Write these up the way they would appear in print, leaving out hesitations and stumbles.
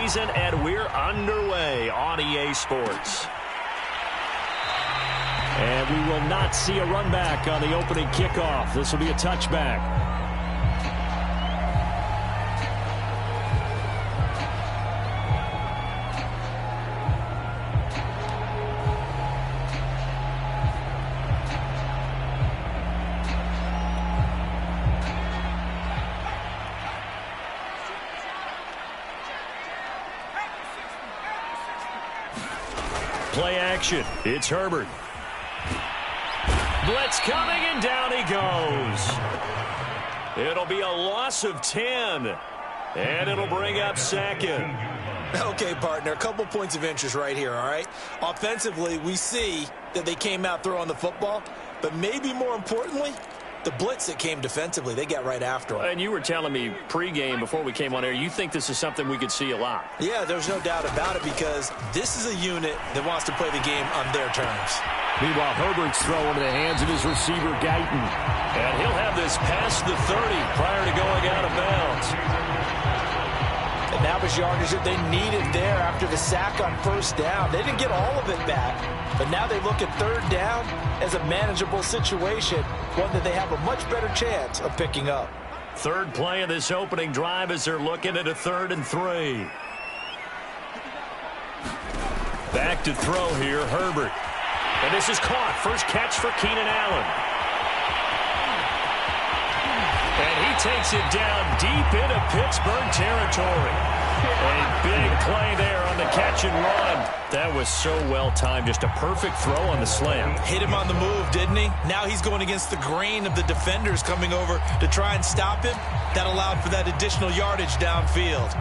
season, and we're underway on EA Sports. And we will not see a run back on the opening kickoff. This will be a touchback. Play action. It's Herbert. Blitz coming, and down he goes. It'll be a loss of 10, and it'll bring up second. Okay, partner, a couple points of interest right here, all right? Offensively, we see that they came out throwing the football, but maybe more importantly, the blitz that came defensively, they got right after them. And you were telling me pregame before we came on air, you think this is something we could see a lot. Yeah, there's no doubt about it because this is a unit that wants to play the game on their terms. Meanwhile, Herbert's throw into the hands of his receiver, Guyton. And he'll have this past the 30 prior to going out of bounds. And that was yardage that they needed there after the sack on first down. They didn't get all of it back, but now they look at third down as a manageable situation, one that they have a much better chance of picking up. Third play of this opening drive as they're looking at a 3rd and 3. Back to throw here, Herbert. And this is caught. First catch for Keenan Allen. And he takes it down deep into Pittsburgh territory. A big play there on the catch and run. That was so well timed. Just a perfect throw on the slam. Hit him on the move, didn't he? Now he's going against the grain of the defenders coming over to try and stop him. That allowed for that additional yardage downfield.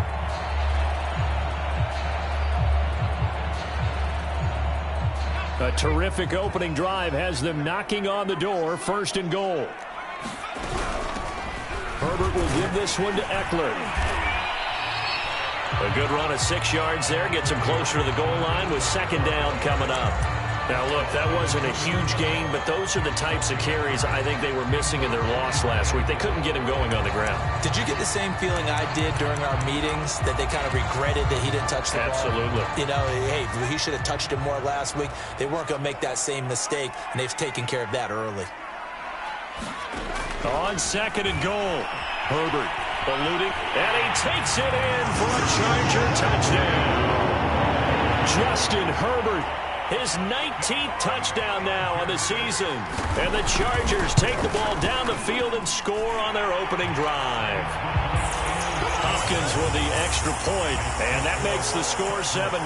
A terrific opening drive has them knocking on the door. 1st and goal. Herbert will give this one to Eckler. A good run of 6 yards there. Gets him closer to the goal line with 2nd down coming up. Now, look, that wasn't a huge gain, but those are the types of carries I think they were missing in their loss last week. They couldn't get him going on the ground. Did you get the same feeling I did during our meetings, that they kind of regretted that he didn't touch the ball? Absolutely. You know, hey, he should have touched it more last week. They weren't going to make that same mistake, and they've taken care of that early. On 2nd and goal, Herbert eluding, and he takes it in for a Charger touchdown. Justin Herbert. His 19th touchdown now on the season. And the Chargers take the ball down the field and score on their opening drive. Hopkins with the extra point, and that makes the score 7-0.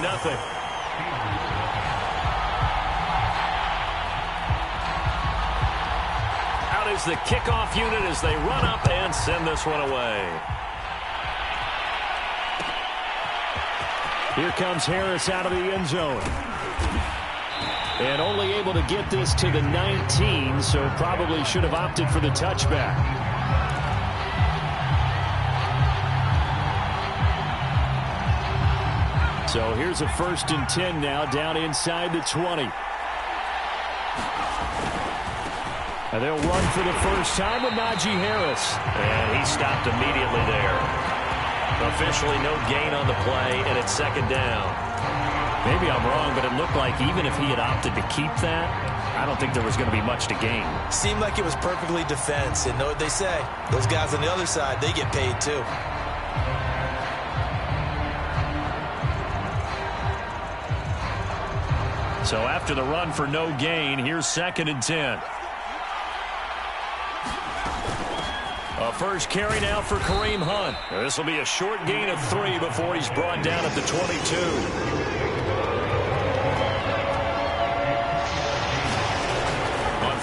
Out is the kickoff unit as they run up and send this one away. Here comes Harris out of the end zone. And only able to get this to the 19, so probably should have opted for the touchback. So here's a 1st and 10 now, down inside the 20. And they'll run for the first time with Najee Harris. And he stopped immediately there. Officially no gain on the play, and it's 2nd down. Maybe I'm wrong, but it looked like even if he had opted to keep that, I don't think there was going to be much to gain. Seemed like it was perfectly defense. And know what they say? Those guys on the other side, they get paid too. So after the run for no gain, here's 2nd and 10. A first carry now for Kareem Hunt. This will be a short gain of 3 before he's brought down at the 22.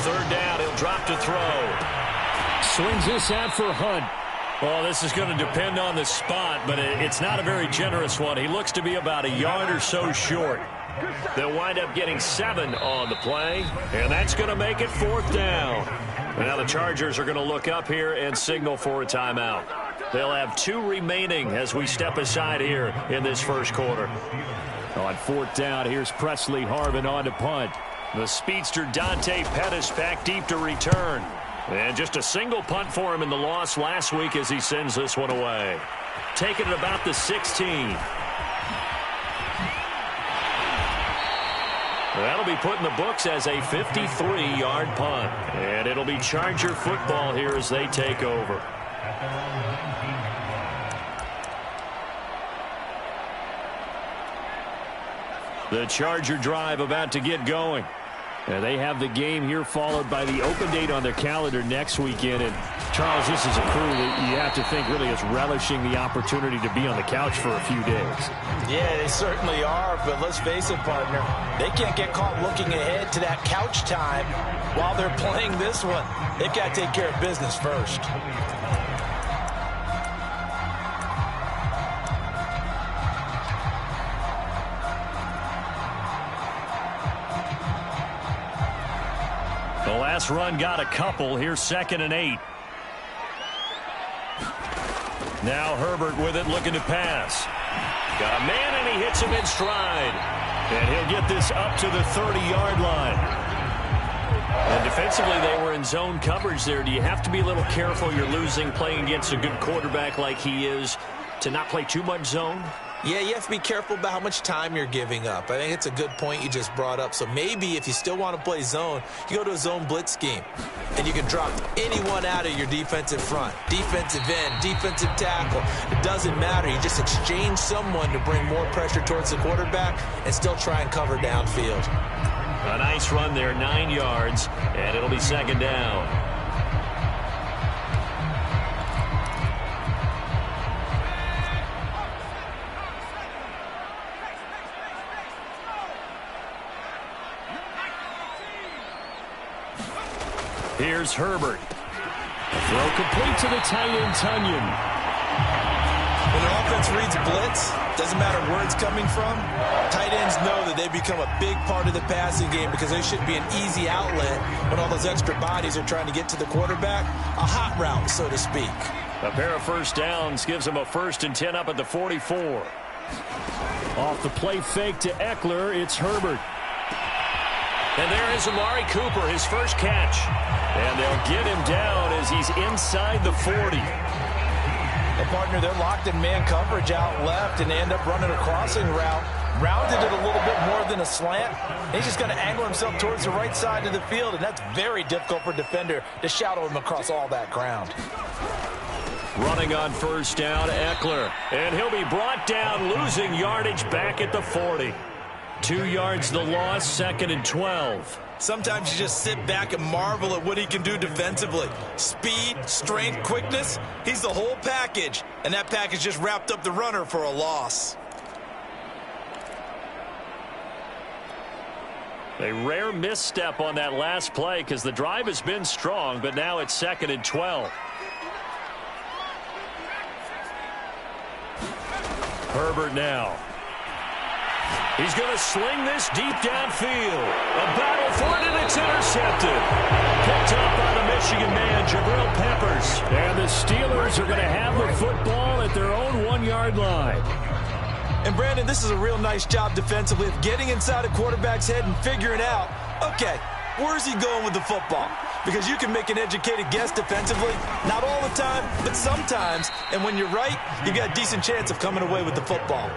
Third down, he'll drop to throw. Swings this out for Hunt. Well, this is going to depend on the spot, but it's not a very generous one. He looks to be about a yard or so short. They'll wind up getting 7 on the play, and that's going to make it 4th down. Now the Chargers are going to look up here and signal for a timeout. They'll have 2 remaining as we step aside here in this first quarter. On 4th down, here's Presley Harvin on to punt. The speedster Dante Pettis back deep to return. And just a single punt for him in the loss last week as he sends this one away. Taking it about the 16. That'll be put in the books as a 53-yard punt. And it'll be Charger football here as they take over. The Charger drive about to get going. And they have the game here followed by the open date on their calendar next weekend. And, Charles, this is a crew that you have to think really is relishing the opportunity to be on the couch for a few days. Yeah, they certainly are, but let's face it, partner. They can't get caught looking ahead to that couch time while they're playing this one. They've got to take care of business first. The last run got a couple. Here's 2nd and 8. Now Herbert with it, looking to pass. Got a man, and he hits him in stride. And he'll get this up to the 30-yard line. And defensively, they were in zone coverage there. Do you have to be a little careful? You're losing, playing against a good quarterback like he is, to not play too much zone? Yeah, you have to be careful about how much time you're giving up. I think it's a good point you just brought up. So maybe if you still want to play zone, you go to a zone blitz scheme. And you can drop anyone out of your defensive front. Defensive end, defensive tackle. It doesn't matter. You just exchange someone to bring more pressure towards the quarterback and still try and cover downfield. A nice run there, 9 yards, and it'll be 2nd down. Here's Herbert. Throw complete to the tight end, Tunyon. When an offense reads blitz, doesn't matter where it's coming from, tight ends know that they become a big part of the passing game because they should be an easy outlet when all those extra bodies are trying to get to the quarterback. A hot route, so to speak. A pair of first downs gives them a 1st and 10 up at the 44. Off the play fake to Eckler, it's Herbert. And there is Amari Cooper, his first catch. And they'll get him down as he's inside the 40. And, partner, they're locked in man coverage out left, and they end up running a crossing route. Rounded it a little bit more than a slant. He's just going to angle himself towards the right side of the field, and that's very difficult for a defender to shadow him across all that ground. Running on first down, Eckler. And he'll be brought down, losing yardage back at the 40. 2 yards the loss, 2nd and 12. Sometimes you just sit back and marvel at what he can do defensively. Speed, strength, quickness, he's the whole package. And that package just wrapped up the runner for a loss. A rare misstep on that last play because the drive has been strong, but now it's 2nd and 12. Herbert now. He's going to sling this deep downfield. A battle for it, and it's intercepted. Picked up by the Michigan man, Jabril Peppers. And the Steelers are going to have the football at their own 1-yard line. And, Brandon, this is a real nice job defensively of getting inside a quarterback's head and figuring out, okay, where's he going with the football? Because you can make an educated guess defensively, not all the time, but sometimes. And when you're right, you've got a decent chance of coming away with the football.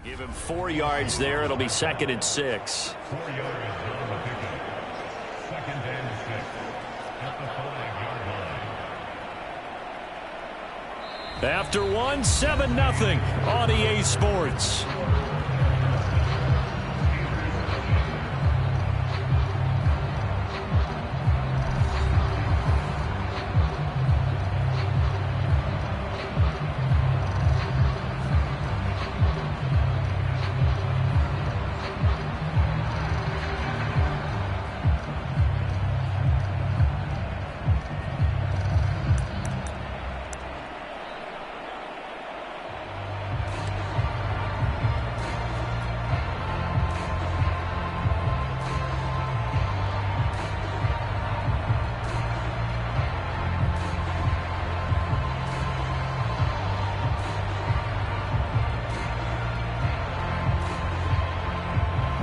Give him 4 yards there. It'll be 2nd and 6. 4 yards on the pickup. 2nd and 6 at the 5-yard line. After 1, 7-0 on EA Sports.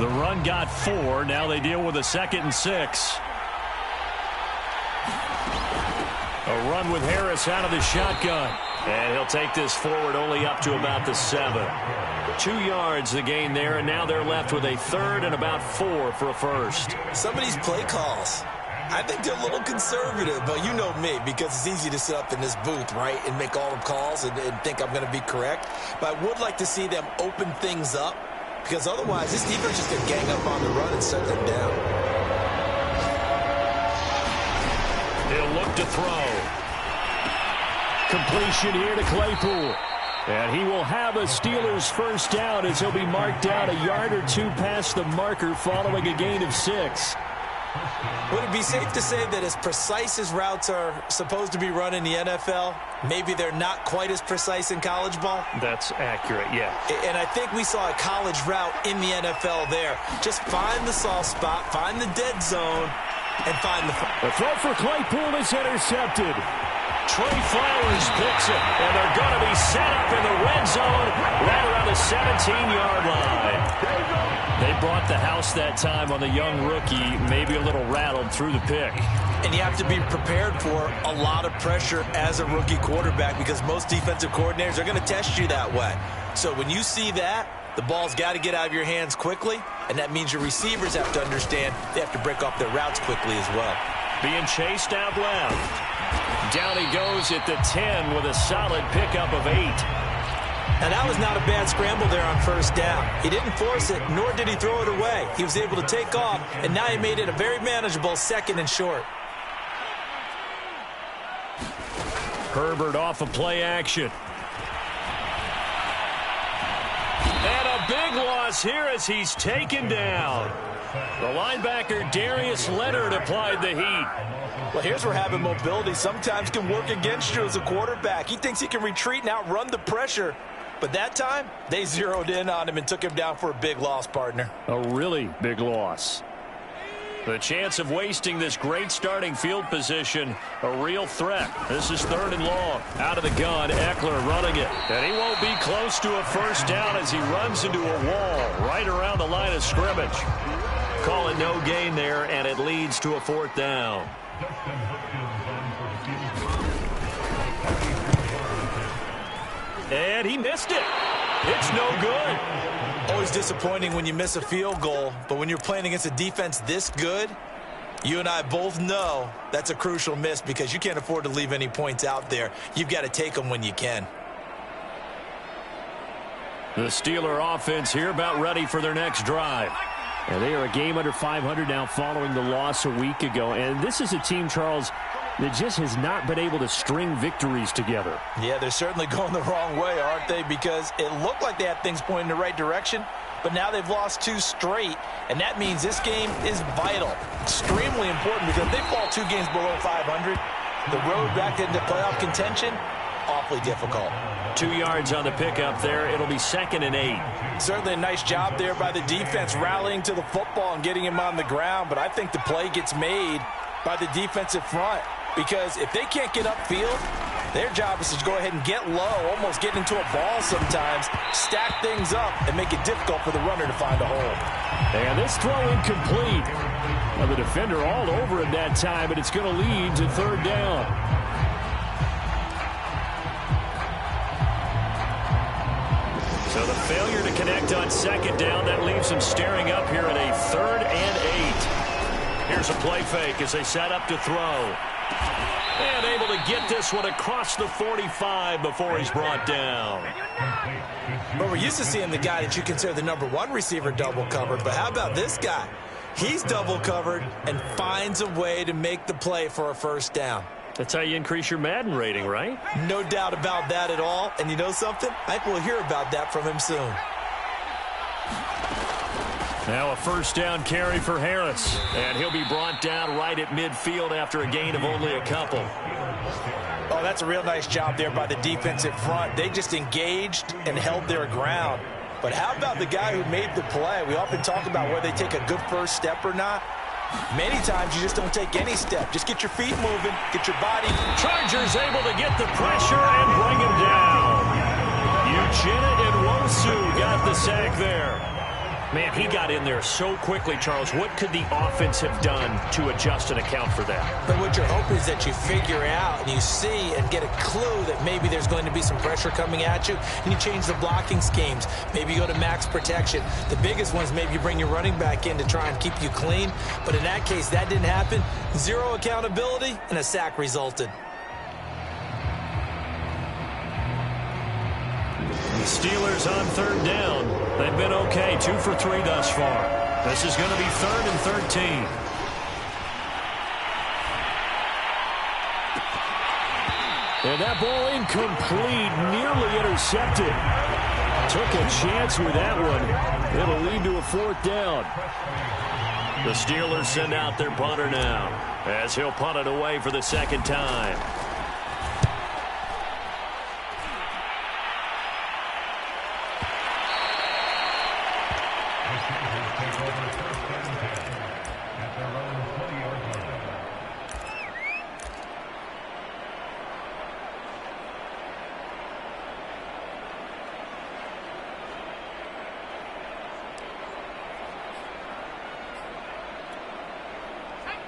The run got 4. Now they deal with a 2nd and 6. A run with Harris out of the shotgun. And he'll take this forward only up to about the 7. 2 yards the gain there, and now they're left with a 3rd and about 4 for a first. Some of these play calls, I think they're a little conservative, but you know me, because it's easy to sit up in this booth, right, and make all the calls and think I'm going to be correct. But I would like to see them open things up, because otherwise this defense is going to gang up on the run and set them down. He'll look to throw. Completion here to Claypool. And he will have a Steelers first down as he'll be marked down a yard or 2 past the marker following a gain of 6. Would it be safe to say that as precise as routes are supposed to be run in the NFL, maybe they're not quite as precise in college ball? That's accurate, yeah. And I think we saw a college route in the NFL there. Just find the soft spot, find the dead zone, and find the... The throw for Claypool is intercepted. Trey Flowers picks it, and they're going to be set up in the red zone right around the 17-yard line. They brought the house that time on the young rookie, maybe a little rattled through the pick. And you have to be prepared for a lot of pressure as a rookie quarterback because most defensive coordinators are going to test you that way. So when you see that, the ball's got to get out of your hands quickly, and that means your receivers have to understand they have to break off their routes quickly as well. Being chased out left. Down he goes at the 10 with a solid pickup of 8. And that was not a bad scramble there on first down. He didn't force it, nor did he throw it away. He was able to take off, and now he made it a very manageable 2nd and short. Herbert off of play action. And a big loss here as he's taken down. The linebacker Darius Leonard applied the heat. Well, here's where having mobility sometimes can work against you as a quarterback. He thinks he can retreat and outrun the pressure. But that time, they zeroed in on him and took him down for a big loss, partner. A really big loss. The chance of wasting this great starting field position, a real threat. This is 3rd and long. Out of the gun, Eckler running it. And he won't be close to a first down as he runs into a wall right around the line of scrimmage. Call it no gain there, and it leads to a 4th down. And he missed it. It's no good. Always disappointing when you miss a field goal, but when you're playing against a defense this good, you and I both know that's a crucial miss because you can't afford to leave any points out there. You've got to take them when you can. The Steeler offense here about ready for their next drive. And they are a game under 500 now following the loss a week ago. And this is a team, Charles, that just has not been able to string victories together. Yeah, they're certainly going the wrong way, aren't they? Because it looked like they had things pointing in the right direction, but now they've lost 2 straight, and that means this game is vital, extremely important, because if they fall 2 games below 500, the road back into playoff contention, awfully difficult. 2 yards on the pickup there. It'll be 2nd and 8. Certainly a nice job there by the defense rallying to the football and getting him on the ground, but I think the play gets made by the defensive front. Because if they can't get upfield, their job is to go ahead and get low, almost get into a ball sometimes, stack things up, and make it difficult for the runner to find a hole. And this throw incomplete. Well, the defender all over him that time, and it's going to lead to 3rd down. So the failure to connect on 2nd down, that leaves them staring up here at a 3rd and 8. Here's a play fake as they set up to throw. And able to get this one across the 45 before he's brought down. Well, we're used to seeing the guy that you consider the #1 receiver double covered, but how about this guy? He's double covered and finds a way to make the play for a first down. That's how you increase your Madden rating, right? No doubt about that at all. And you know something? I think we'll hear about that from him soon. Now a first down carry for Harris. And he'll be brought down right at midfield after a gain of only a couple. Oh, that's a real nice job there by the defensive front. They just engaged and held their ground. But how about the guy who made the play? We often talk about whether they take a good first step or not. Many times you just don't take any step. Just get your feet moving, get your body. Chargers able to get the pressure and bring him down. Uchenna and Nwosu got the sack there. Man, he got in there so quickly, Charles. What could the offense have done to adjust and account for that? But what you're hoping is that you figure out and you see and get a clue that maybe there's going to be some pressure coming at you, and you change the blocking schemes. Maybe you go to max protection. The biggest one is maybe you bring your running back in to try and keep you clean. But in that case, that didn't happen. Zero accountability, and a sack resulted. The Steelers on third down. They've been okay, 2 for 3 thus far. This is going to be 3rd and 13. And that ball incomplete, nearly intercepted. Took a chance with that one. It'll lead to a 4th down. The Steelers send out their punter now, as he'll punt it away for the 2nd time.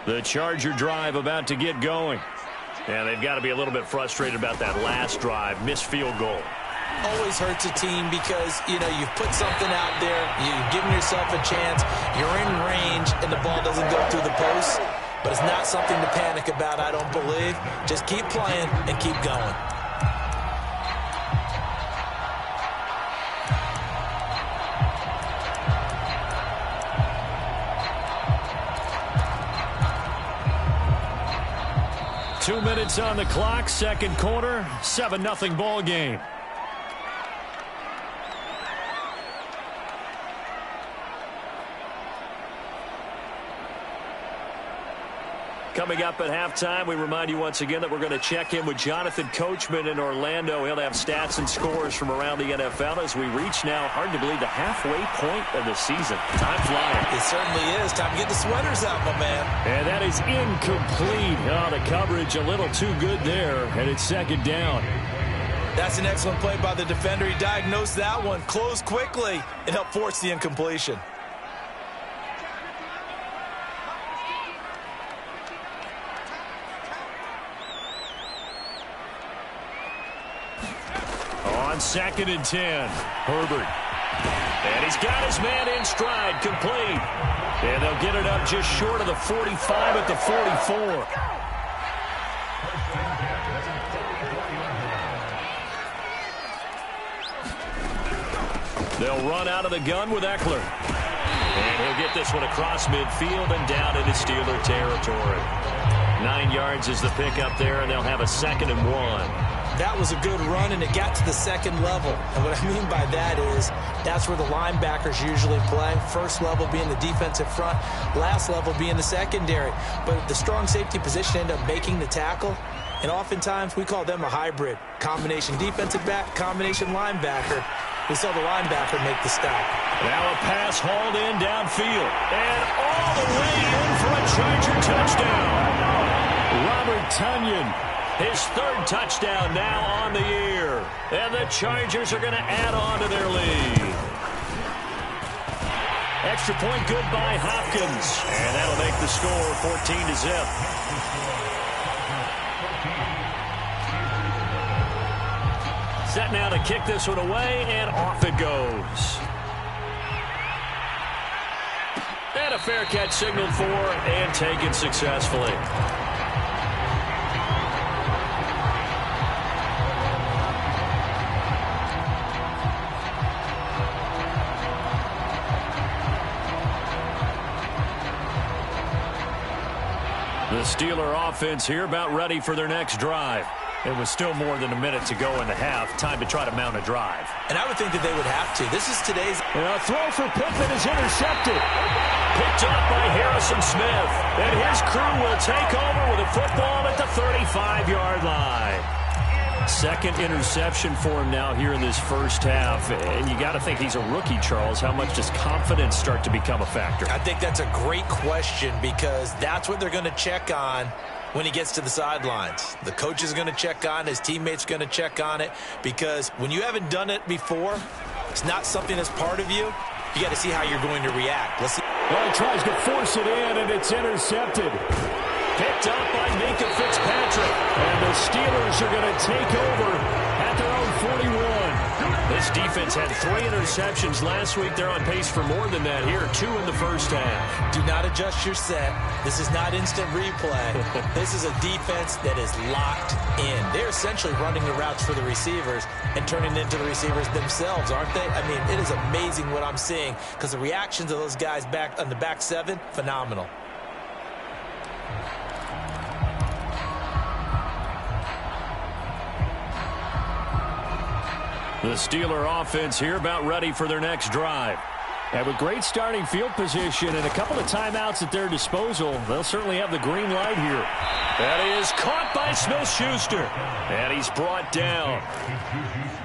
The Charger drive about to get going. And they've got to be a little bit frustrated about that last drive. Missed field goal. Always hurts a team because, you've put something out there. You've given yourself a chance. You're in range, and the ball doesn't go through the post. But it's not something to panic about, I don't believe. Just keep playing and keep going. Two minutes on the clock, second quarter, 7-0 ball game. Coming up at halftime, we remind you once again that we're going to check in with Jonathan Coachman in Orlando. He'll have stats and scores from around the NFL as we reach now, hard to believe, the halfway point of the season. Time flying. It certainly is. Time to get the sweaters out, my man. And that is incomplete. Oh, the coverage a little too good there, and it's 2nd down. That's an excellent play by the defender. He diagnosed that one, closed quickly, and helped force the incompletion. On 2nd and 10, Herbert. And he's got his man in stride, complete. And they'll get it up just short of the 45 at the 44. They'll run out of the gun with Eckler. And he'll get this one across midfield and down into Steeler territory. 9 yards is the pickup there, and they'll have a 2nd and 1. That was a good run, and it got to the 2nd level. And what I mean by that is that's where the linebackers usually play. First level being the defensive front, last level being the secondary. But the strong safety position ended up making the tackle, and oftentimes we call them a hybrid. Combination defensive back, combination linebacker. We saw the linebacker make the stop. Now a pass hauled in downfield, and all the way in for a Charger touchdown. Robert Tonyan. His 3rd touchdown now on the year. And the Chargers are going to add on to their lead. Extra point good by Hopkins. And that'll make the score 14-0. Set now to kick this one away, and off it goes. And a fair catch signaled for and taken successfully. The Steeler offense here about ready for their next drive. It was still more than a minute to go in the half. Time to try to mount a drive. And I would think that they would have to. This is today's... And a throw for Pittman is intercepted. Picked up by Harrison Smith. And his crew will take over with a football at the 35-yard line. 2nd interception for him now here in this first half. And you got to think he's a rookie, Charles. How much does confidence start to become a factor? I think that's a great question because that's what they're going to check on when he gets to the sidelines. The coach is going to check on, his teammates are going to check on it because when you haven't done it before, it's not something that's part of you. you got to see how you're going to react. Let's see. Well, he tries to force it in, and it's intercepted. Picked up by Minka Fitzpatrick. And the Steelers are going to take over at their own 41. This defense had 3 interceptions last week. They're on pace for more than that here. 2 in the first half. Do not adjust your set. This is not instant replay. This is a defense that is locked in. They're essentially running the routes for the receivers and turning into the receivers themselves, aren't they? I mean, it is amazing what I'm seeing because the reactions of those guys back on the back 7, phenomenal. The Steeler offense here about ready for their next drive. And with great starting field position and a couple of timeouts at their disposal, they'll certainly have the green light here. That is caught by Smith-Schuster. And he's brought down.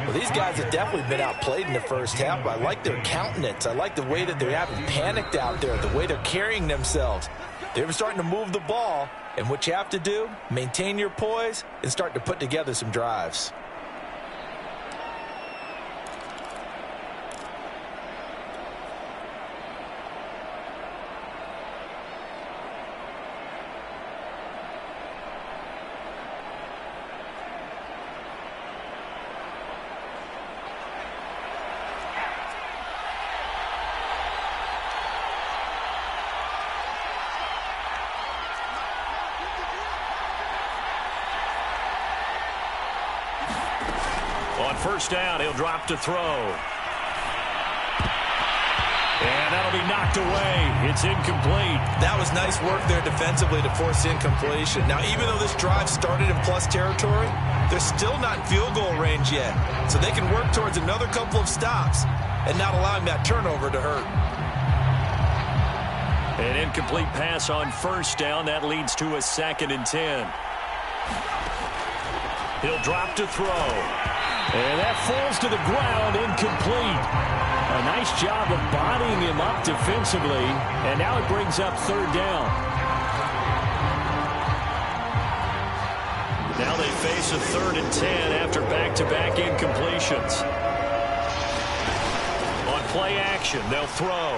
Well, these guys have definitely been outplayed in the first half. I like their countenance. I like the way that they haven't panicked out there, the way they're carrying themselves. They're starting to move the ball. And what you have to do, maintain your poise and start to put together some drives. On first down, he'll drop to throw. And that'll be knocked away. It's incomplete. That was nice work there defensively to force incompletion. Now, even though this drive started in plus territory, they're still not in field goal range yet. So they can work towards another couple of stops and not allowing that turnover to hurt. An incomplete pass on first down. That leads to a 2nd and 10. He'll drop to throw. And that falls to the ground, incomplete. A nice job of bodying him up defensively, and now it brings up 3rd down. Now they face a 3rd and 10 after back-to-back incompletions. On play action, they'll throw.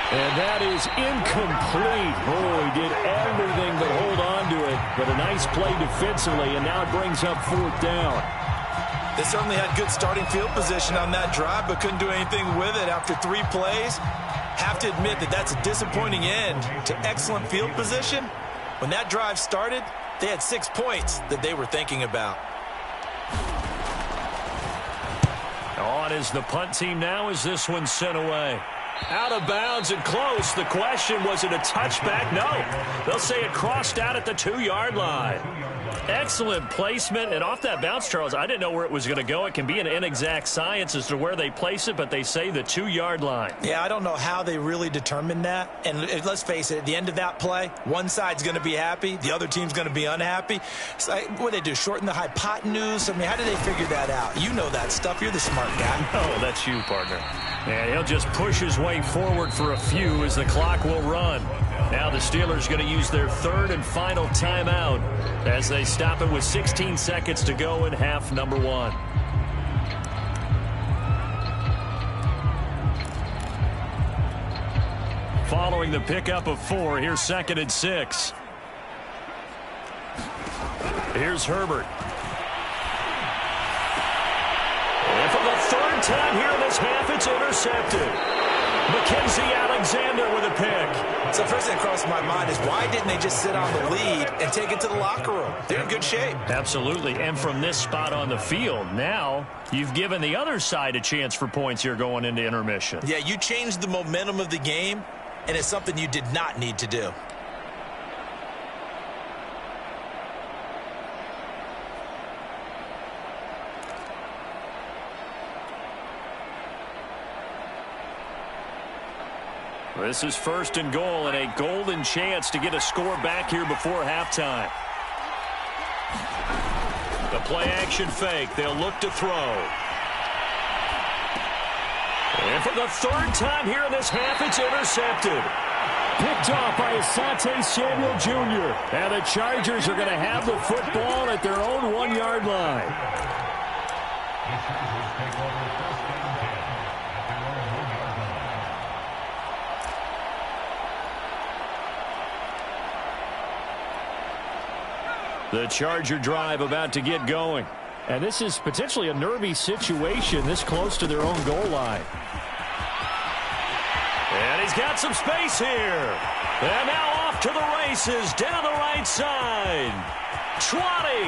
And that is incomplete. Oh, he did everything but hold on to it. But a nice play defensively, and now it brings up 4th down. They certainly had good starting field position on that drive, but couldn't do anything with it after 3 plays. Have to admit that that's a disappointing end to excellent field position. When that drive started, they had 6 points that they were thinking about. On is the punt team now as this one's sent away. Out of bounds and close. The question, was it a touchback? No. They'll say it crossed out at the 2-yard line. Excellent placement. And off that bounce, Charles, I didn't know where it was going to go. It can be an inexact science as to where they place it, but they say the 2-yard line. Yeah, I don't know how they really determined that. And let's face it, at the end of that play, one side's going to be happy, the other team's going to be unhappy. It's like, what do they do, shorten the hypotenuse? I mean, how do they figure that out? You know that stuff. You're the smart guy. Oh, that's you, partner. And he'll just push his way forward for a few as the clock will run. Now the Steelers going to use their 3rd and final timeout as they stop it with 16 seconds to go in half number 1. Following the pickup of 4, here's 2nd and 6. Here's Herbert. And for the 3rd time here in this half, it's intercepted. Mackenzie Alexander with a pick. So first thing that crossed my mind is why didn't they just sit on the lead and take it to the locker room? They're in good shape. Absolutely. And from this spot on the field, now you've given the other side a chance for points here going into intermission. Yeah, you changed the momentum of the game, and it's something you did not need to do. This is 1st and goal and a golden chance to get a score back here before halftime. The play action fake. They'll look to throw. And for the 3rd time here in this half, it's intercepted. Picked off by Asante Samuel Jr. And the Chargers are going to have the football at their own 1-yard line. The Charger drive about to get going. And this is potentially a nervy situation this close to their own goal line. And he's got some space here. And now off to the races down the right side. 20.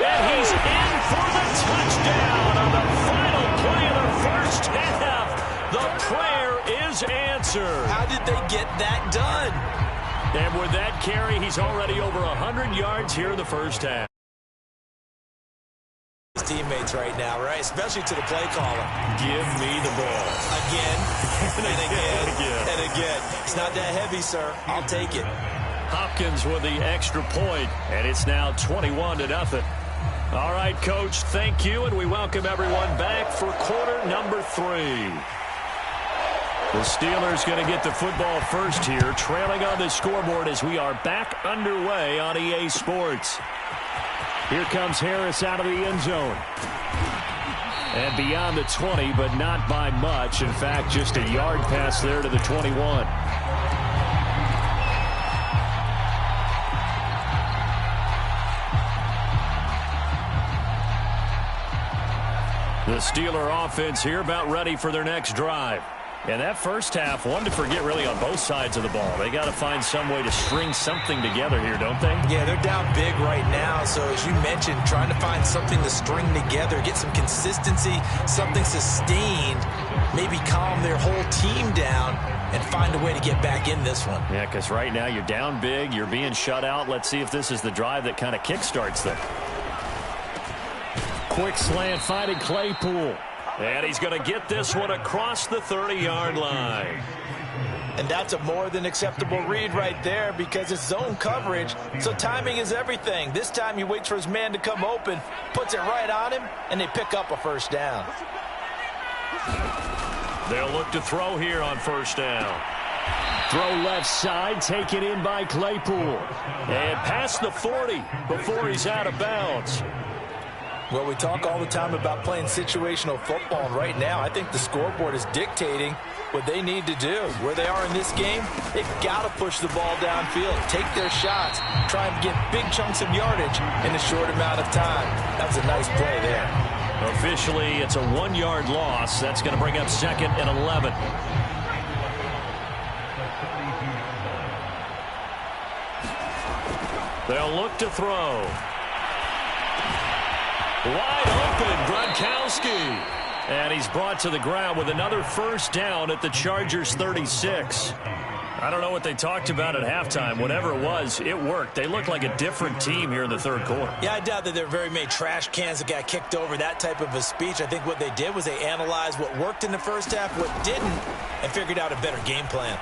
And he's in for the touchdown on the final play of the first half. The prayer is answered. How did they get that done? And with that carry, he's already over 100 yards here in the first half. His teammates right now, right? Especially to the play caller. Give me the ball. Again, and again. It's not that heavy, sir. I'll take it. Hopkins with the extra point, and it's now 21-0. All right, Coach, thank you, and we welcome everyone back for quarter number 3. The Steelers going to get the football first here, trailing on the scoreboard as we are back underway on EA Sports. Here comes Harris out of the end zone. And beyond the 20, but not by much. In fact, just a yard pass there to the 21. The Steeler offense here about ready for their next drive. And that first half, one to forget really on both sides of the ball. They got to find some way to string something together here, don't they? Yeah, they're down big right now. So as you mentioned, trying to find something to string together, get some consistency, something sustained, maybe calm their whole team down and find a way to get back in this one. Yeah, because right now you're down big, you're being shut out. Let's see if this is the drive that kind of kickstarts them. Quick slant finding Claypool. And he's going to get this one across the 30-yard line. And that's a more than acceptable read right there because it's zone coverage, so timing is everything. This time he waits for his man to come open, puts it right on him, and they pick up a first down. They'll look to throw here on first down. Throw left side, taken in by Claypool. And past the 40 before he's out of bounds. Well, we talk all the time about playing situational football, and right now I think the scoreboard is dictating what they need to do. Where they are in this game, they've got to push the ball downfield, take their shots, try and get big chunks of yardage in a short amount of time. That was a nice play there. Officially, it's a 1-yard loss. That's going to bring up 2nd and 11. They'll look to throw. Wide open, Gronkowski. And he's brought to the ground with another first down at the Chargers' 36. I don't know what they talked about at halftime. Whatever it was, it worked. They look like a different team here in the third quarter. Yeah, I doubt that there are very many trash cans that got kicked over, that type of a speech. I think what they did was they analyzed what worked in the first half, what didn't, and figured out a better game plan.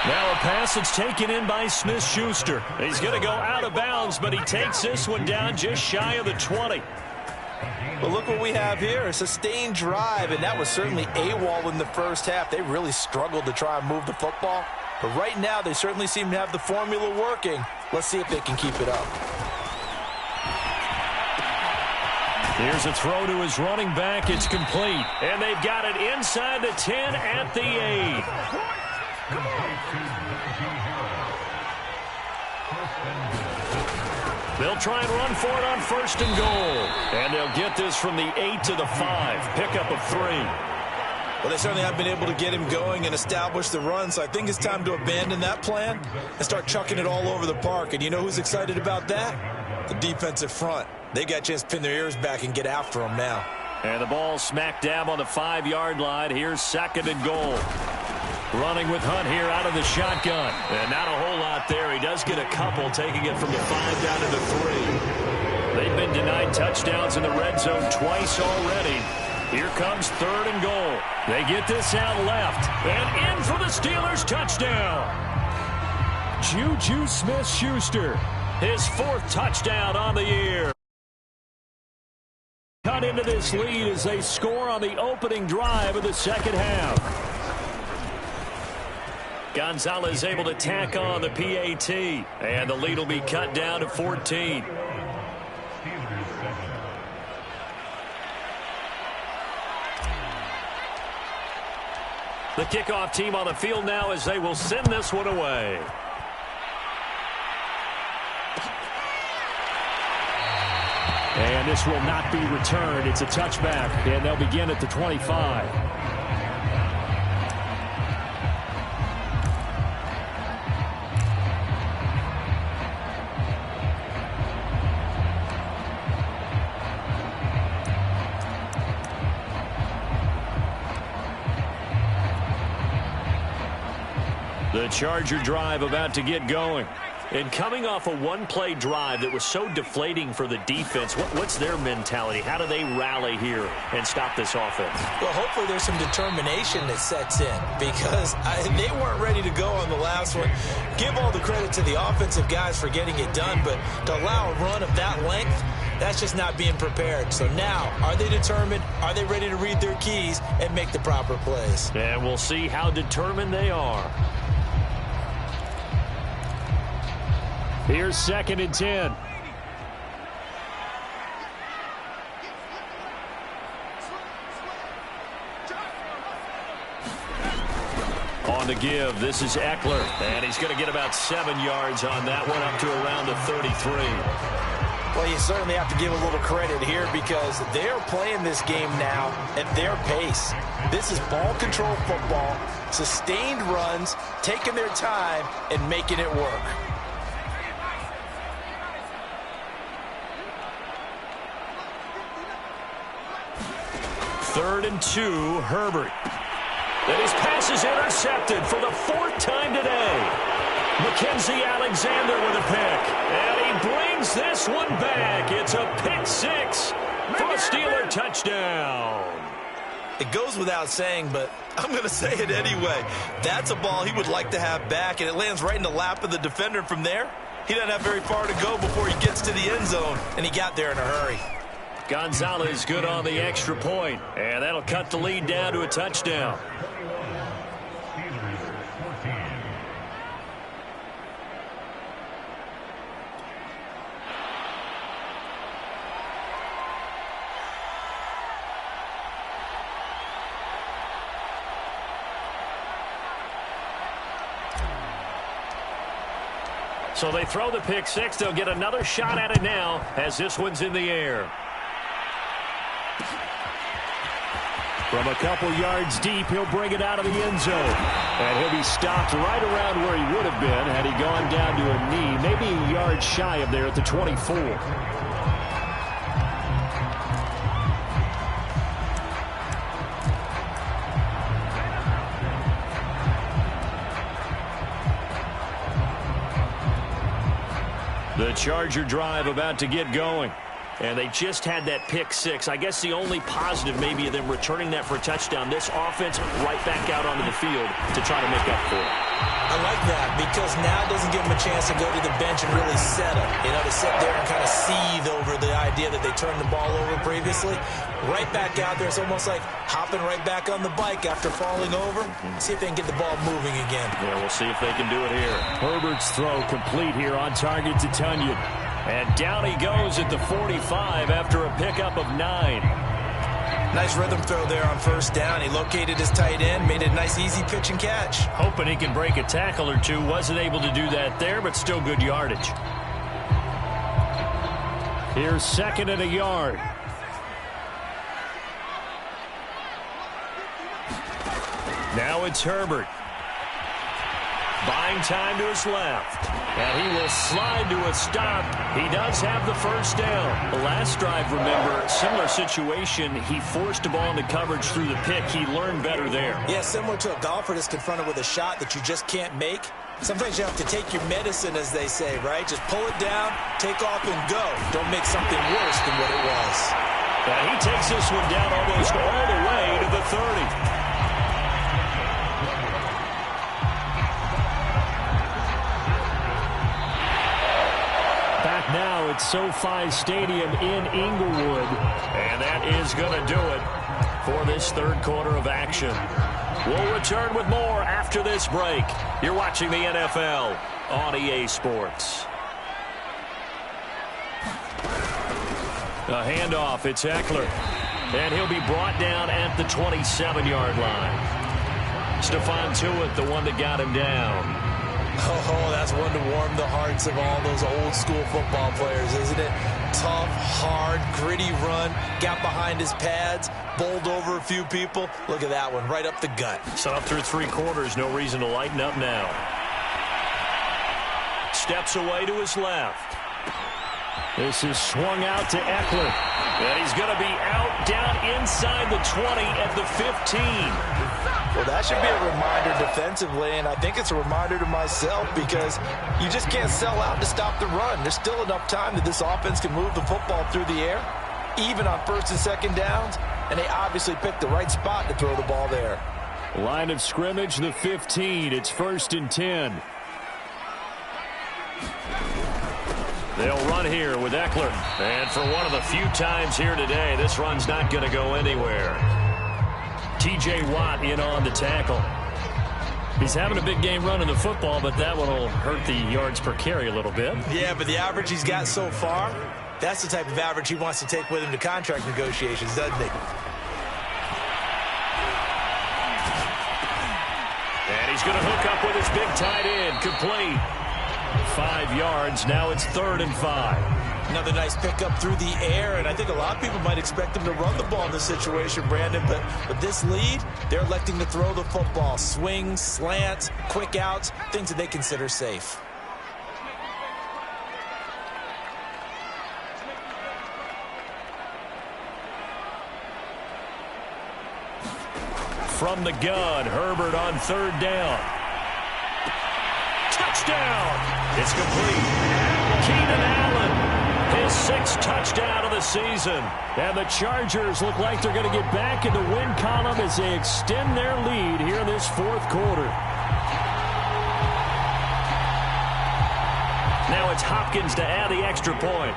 Now a pass that's taken in by Smith-Schuster. He's going to go out of bounds, but he takes this one down just shy of the 20. Well, look what we have here, a sustained drive, and that was certainly AWOL in the first half. They really struggled to try and move the football, but right now they certainly seem to have the formula working. Let's see if they can keep it up. Here's a throw to his running back. It's complete, and they've got it inside the 10 at the 8. They'll try and run for it on 1st and goal. And they'll get this from the 8 to the 5. Pickup of 3. Well, they certainly have been able to get him going and establish the run, so I think it's time to abandon that plan and start chucking it all over the park. And you know who's excited about that? The defensive front. They got a chance to pin their ears back and get after him now. And the ball smack dab on the 5-yard line. Here's 2nd and goal. Running with Hunt here out of the shotgun. And not a whole lot there. He does get a couple, taking it from the 5 down to the 3. They've been denied touchdowns in the red zone twice already. Here comes 3rd and goal. They get this out left. And in for the Steelers touchdown. Juju Smith-Schuster. His 4th touchdown on the year. Cut into this lead as they score on the opening drive of the second half. Gonzalez able to tack on the PAT, and the lead will be cut down to 14. The kickoff team on the field now as they will send this one away. And this will not be returned. It's a touchback, and they'll begin at the 25. The Charger drive about to get going. And coming off a one-play drive that was so deflating for the defense, what's their mentality? How do they rally here and stop this offense? Well, hopefully there's some determination that sets in because they weren't ready to go on the last one. Give all the credit to the offensive guys for getting it done, but to allow a run of that length, that's just not being prepared. So now, are they determined? Are they ready to read their keys and make the proper plays? And we'll see how determined they are. Here's 2nd and 10. On the give, this is Eckler. And he's going to get about 7 yards on that one, up to around the 33. Well, you certainly have to give a little credit here because they're playing this game now at their pace. This is ball control football, sustained runs, taking their time, and making it work. 3rd and 2, Herbert. And his pass is intercepted for the 4th time today. Mackenzie Alexander with a pick. And he brings this one back. It's a pick 6 for a Steeler touchdown. It goes without saying, but I'm going to say it anyway. That's a ball he would like to have back, and it lands right in the lap of the defender from there. He doesn't have very far to go before he gets to the end zone, and he got there in a hurry. Gonzalez good on the extra point, and that'll cut the lead down to a touchdown. So they throw the pick 6. They'll get another shot at it now as this one's in the air. From a couple yards deep, he'll bring it out of the end zone. And he'll be stopped right around where he would have been had he gone down to a knee, maybe a yard shy of there at the 24. The Charger drive about to get going. And they just had that pick 6. I guess the only positive maybe of them returning that for a touchdown. This offense right back out onto the field to try to make up for it. I like that because now it doesn't give them a chance to go to the bench and really settle. You know, to sit there and kind of seethe over the idea that they turned the ball over previously. Right back out there. It's almost like hopping right back on the bike after falling over. See if they can get the ball moving again. Yeah, we'll see if they can do it here. Herbert's throw complete here on target to Tunyon. And down he goes at the 45 after a pickup of 9. Nice rhythm throw there on 1st down. He located his tight end, made it a nice easy pitch and catch. Hoping he can break a tackle or two. Wasn't able to do that there, but still good yardage. Here's 2nd and a yard. Now it's Herbert. Buying time to his left. And he will slide to a stop. He does have the 1st down. The last drive, remember, similar situation. He forced the ball into coverage through the pick. He learned better there. Yeah, similar to a golfer that's confronted with a shot that you just can't make. Sometimes you have to take your medicine, as they say, right? Just pull it down, take off, and go. Don't make something worse than what it was. And he takes this one down almost all the way to the 30. Now at SoFi Stadium in Inglewood. And that is going to do it for this 3rd quarter of action. We'll return with more after this break. You're watching the NFL on EA Sports. A handoff, it's Eckler. And he'll be brought down at the 27-yard line. Stephon Tuitt, the one that got him down. Oh, that's one to warm the hearts of all those old-school football players, isn't it? tough, hard, gritty run. Got behind his pads, bowled over a few people. Look at that one, right up the gut. So up through 3 quarters, no reason to lighten up now. Steps away to his left. This is swung out to Eckler. And he's going to be out down inside the 20 at the 15. Well, that should be a reminder defensively, and I think it's a reminder to myself because you just can't sell out to stop the run. There's still enough time that this offense can move the football through the air, even on 1st and 2nd downs, and they obviously picked the right spot to throw the ball there. Line of scrimmage, the 15. It's 1st and 10. They'll run here with Eckler. And for one of the few times here today, this run's not going to go anywhere. T.J. Watt in on the tackle. He's having a big game running the football, but that one will hurt the yards per carry a little bit. Yeah, but the average he's got so far, that's the type of average he wants to take with him to contract negotiations, doesn't he? And he's going to hook up with his big tight end. Complete. 5 yards. Now it's 3rd and 5. Another nice pickup through the air, and I think a lot of people might expect him to run the ball in this situation, Brandon, but with this lead, they're electing to throw the football. Swings, slants, quick outs, things that they consider safe. From the gun, Herbert on 3rd down. Touchdown! It's complete. Keenan Allen, his 6th touchdown of the season. And the Chargers look like they're going to get back in the win column as they extend their lead here in this 4th quarter. Now it's Hopkins to add the extra point.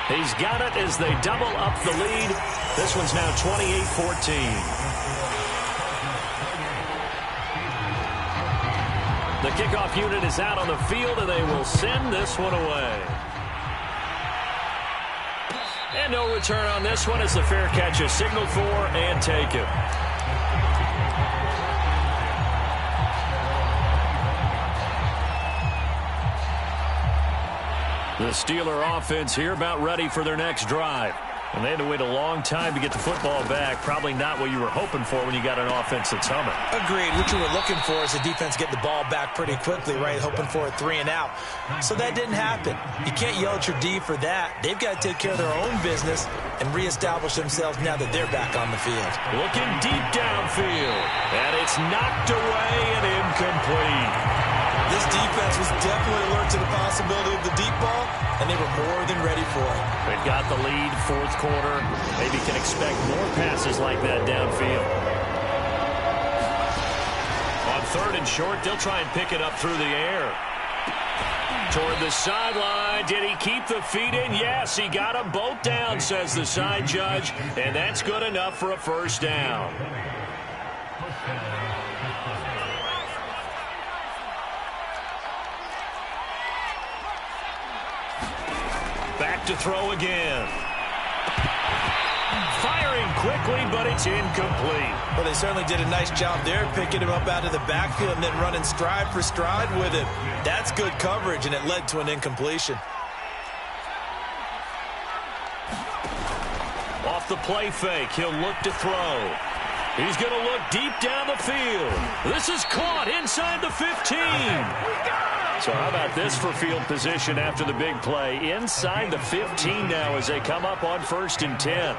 He's got it as they double up the lead. This one's now 28-14. The kickoff unit is out on the field, and they will send this one away. And no return on this one as the fair catch is signaled for and taken. The Steeler offense here about ready for their next drive. And they had to wait a long time to get the football back. Probably not what you were hoping for when you got an offense that's humming. Agreed. What you were looking for is the defense get the ball back pretty quickly, right? Hoping for a 3 and out. So that didn't happen. You can't yell at your D for that. They've got to take care of their own business and reestablish themselves now that they're back on the field. Looking deep downfield. And it's knocked away and incomplete. This defense was definitely alert to the possibility of the deep ball, and they were more than ready for it. They've got the lead, 4th quarter. Maybe can expect more passes like that downfield. On 3rd and short, they'll try and pick it up through the air. Toward the sideline. Did he keep the feet in? Yes, he got them both down, says the side judge, and that's good enough for a 1st down. Back to throw again. Firing quickly, but it's incomplete. Well, they certainly did a nice job there, picking him up out of the backfield and then running stride for stride with him. That's good coverage, and it led to an incompletion. Off the play fake, he'll look to throw. He's going to look deep down the field. This is caught inside the 15. So how about this for field position after the big play? Inside the 15 now as they come up on 1st and 10.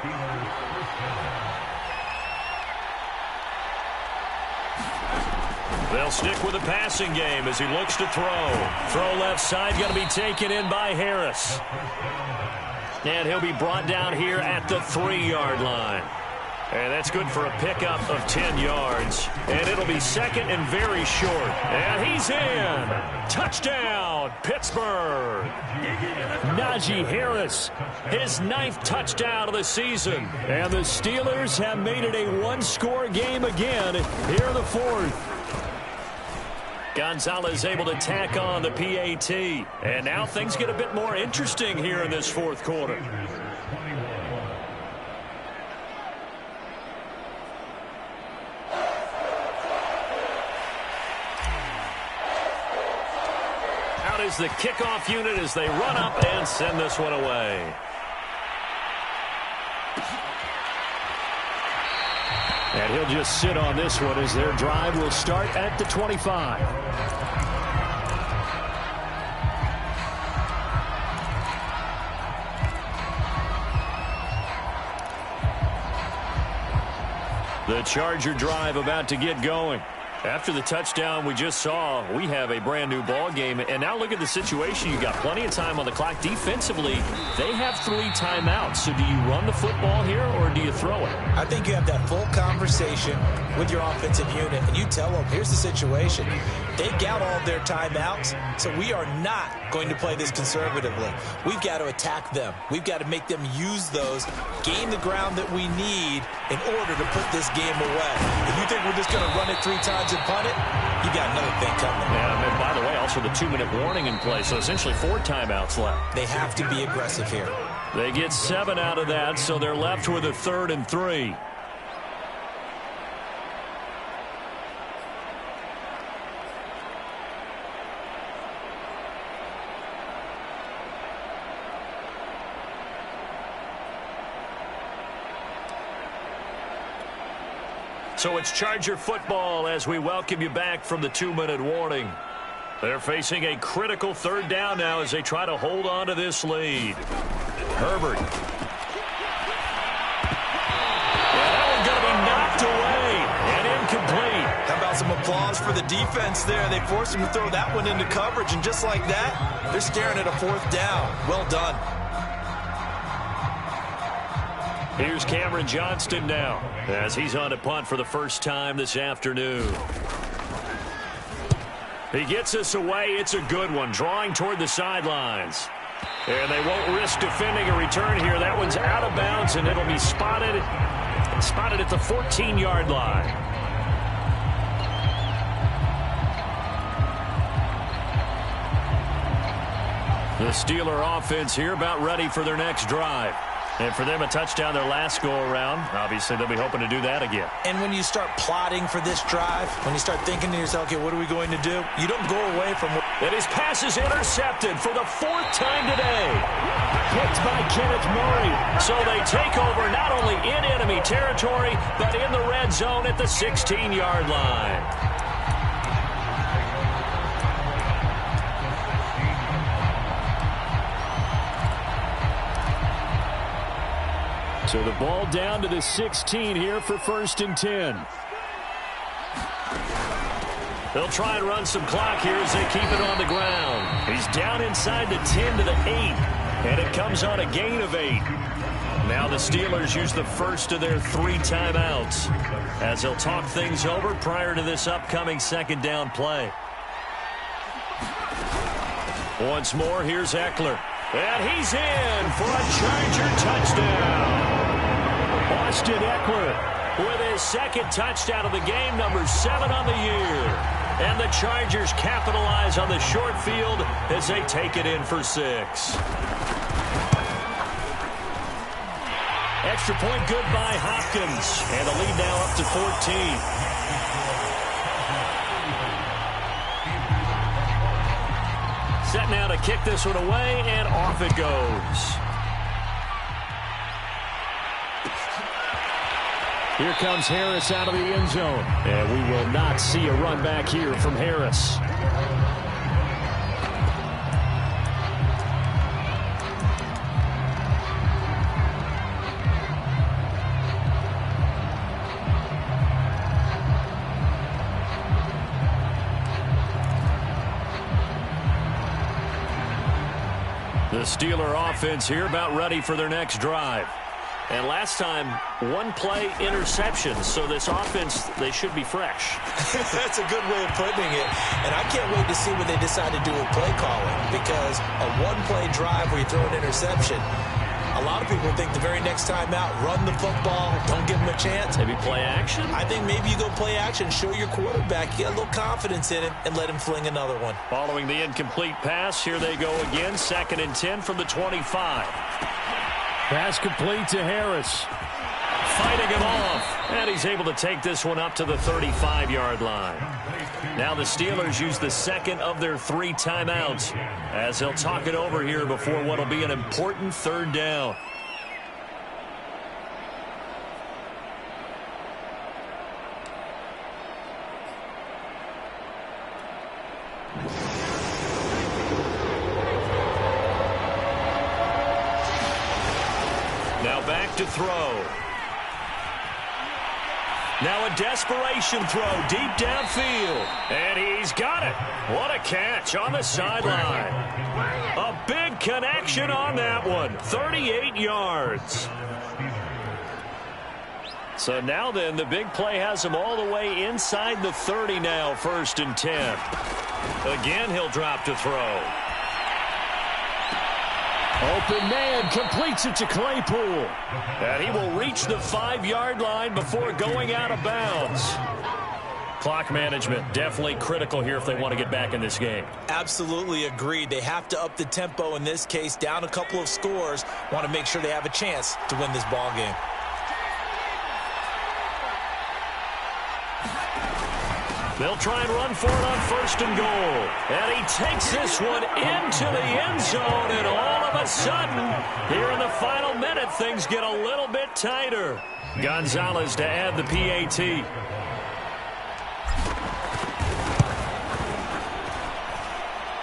They'll stick with the passing game as he looks to throw. Throw left side, going to be taken in by Harris. And he'll be brought down here at the 3-yard line. And that's good for a pickup of 10 yards. And it'll be 2nd and very short. And he's in. Touchdown, Pittsburgh. Najee Harris, his 9th touchdown of the season. And the Steelers have made it a 1-score game again here in the 4th. Gonzalez able to tack on the PAT. And now things get a bit more interesting here in this 4th quarter. Out is the kickoff unit as they run up and send this one away. And he'll just sit on this one as their drive will start at the 25. The Charger drive about to get going. After the touchdown we just saw, we have a brand-new ball game. And now look at the situation. You got plenty of time on the clock. Defensively, they have 3 timeouts. So do you run the football here or do you throw it? I think you have that full conversation with your offensive unit, and you tell them, here's the situation. They got all their timeouts, so we are not going to play this conservatively. We've got to attack them. We've got to make them use those, gain the ground that we need in order to put this game away. If you think we're just going to run it 3 times and punt it, you got another thing coming. Yeah, and by the way, also the 2-minute warning in play, so essentially 4 timeouts left. They have to be aggressive here. They get 7 out of that, so they're left with a 3rd and 3. So it's Charger football as we welcome you back from the 2-minute warning. They're facing a critical 3rd down now as they try to hold on to this lead. Herbert. Yeah, that one's going to be knocked away and incomplete. How about some applause for the defense there? They forced him to throw that one into coverage, and just like that, they're staring at a 4th down. Well done. Here's Cameron Johnston now as he's on a punt for the first time this afternoon. He gets us away. It's a good one, drawing toward the sidelines. And they won't risk defending a return here. That one's out of bounds, and it'll be spotted at the 14-yard line. The Steeler offense here about ready for their next drive. And for them, a touchdown their last go-around. Obviously, they'll be hoping to do that again. And when you start plotting for this drive, when you start thinking to yourself, okay, what are we going to do? You don't go away from what... And his pass is intercepted for the 4th time today. Picked by Kenneth Murray. So they take over not only in enemy territory, but in the red zone at the 16-yard line. So the ball down to the 16 here for 1st and 10. They'll try and run some clock here as they keep it on the ground. He's down inside the 10 to the 8, and it comes on a gain of 8. Now the Steelers use the first of their 3 timeouts as they'll talk things over prior to this upcoming 2nd down play. Once more, here's Eckler. And he's in for a Charger touchdown. Austin Eckler with his 2nd touchdown of the game, number 7 on the year. And the Chargers capitalize on the short field as they take it in for 6. Extra point good by Hopkins. And the lead now up to 14. Set now to kick this one away, and off it goes. Here comes Harris out of the end zone. And we will not see a run back here from Harris. The Steeler offense here about ready for their next drive. And last time, 1 play interception. So this offense, they should be fresh. That's a good way of putting it. And I can't wait to see what they decide to do with play calling. Because a 1-play drive where you throw an interception, a lot of people think the very next time out, run the football, don't give them a chance. Maybe play action? I think maybe you go play action, show your quarterback, get a little confidence in him, and let him fling another one. Following the incomplete pass, here they go again. 2nd and 10 from the 25. Pass complete to Harris. fighting him off. And he's able to take this one up to the 35-yard line. Now the Steelers use the second of their 3 timeouts as they'll talk it over here before what will be an important third down. Now back to throw. Now a desperation throw deep downfield. And he's got it. What a catch on the sideline. A big connection on that one. 38 yards. So now then, the big play has him all the way inside the 30 now, 1st and 10. Again, he'll drop to throw. Open man completes it to Claypool. And he will reach the 5-yard line before going out of bounds. Clock management definitely critical here if they want to get back in this game. Absolutely agreed. They have to up the tempo in this case, down a couple of scores. Want to make sure they have a chance to win this ball game. They'll try and run for it on 1st and goal. And he takes this one into the end zone. And all of a sudden, here in the final minute, things get a little bit tighter. Gonzalez to add the PAT.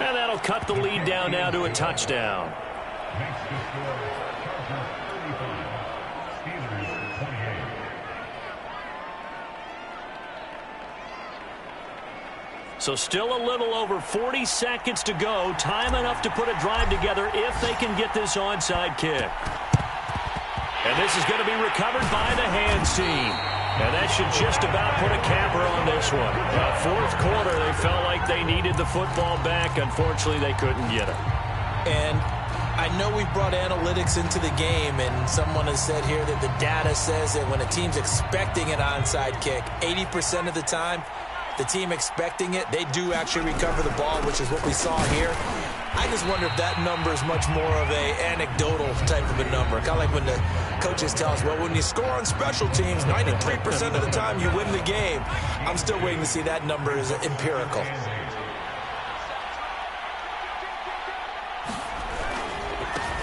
And that'll cut the lead down now to a touchdown. Makes the score Chargers 35, Steelers 28. So still a little over 40 seconds to go. Time enough to put a drive together if they can get this onside kick. And this is going to be recovered by the hands team. And that should just about put a capper on this one. 4th quarter, they felt like they needed the football back. Unfortunately, they couldn't get it. And I know we've brought analytics into the game, and someone has said here that the data says that when a team's expecting an onside kick, 80% of the time, the team expecting it, they do actually recover the ball, which is what we saw here. I just wonder if that number is much more of a anecdotal type of a number. Kind of like when the coaches tell us, well, when you score on special teams, 93% of the time you win the game. I'm still waiting to see that number is empirical.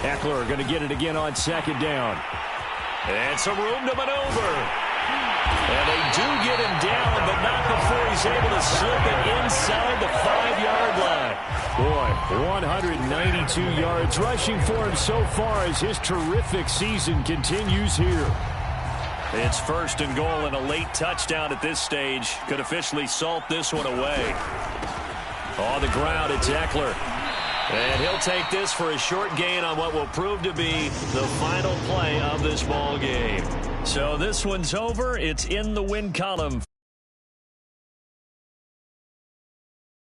Eckler going to get it again on 2nd down. And some room to maneuver. And they do get him down, but not before he's able to slip it inside the 5-yard line. Boy, 192 yards rushing for him so far as his terrific season continues here. It's 1st and goal, and a late touchdown at this stage could officially salt this one away. On the ground, it's Eckler. And he'll take this for a short gain on what will prove to be the final play of this ball game. So this one's over. It's in the win column.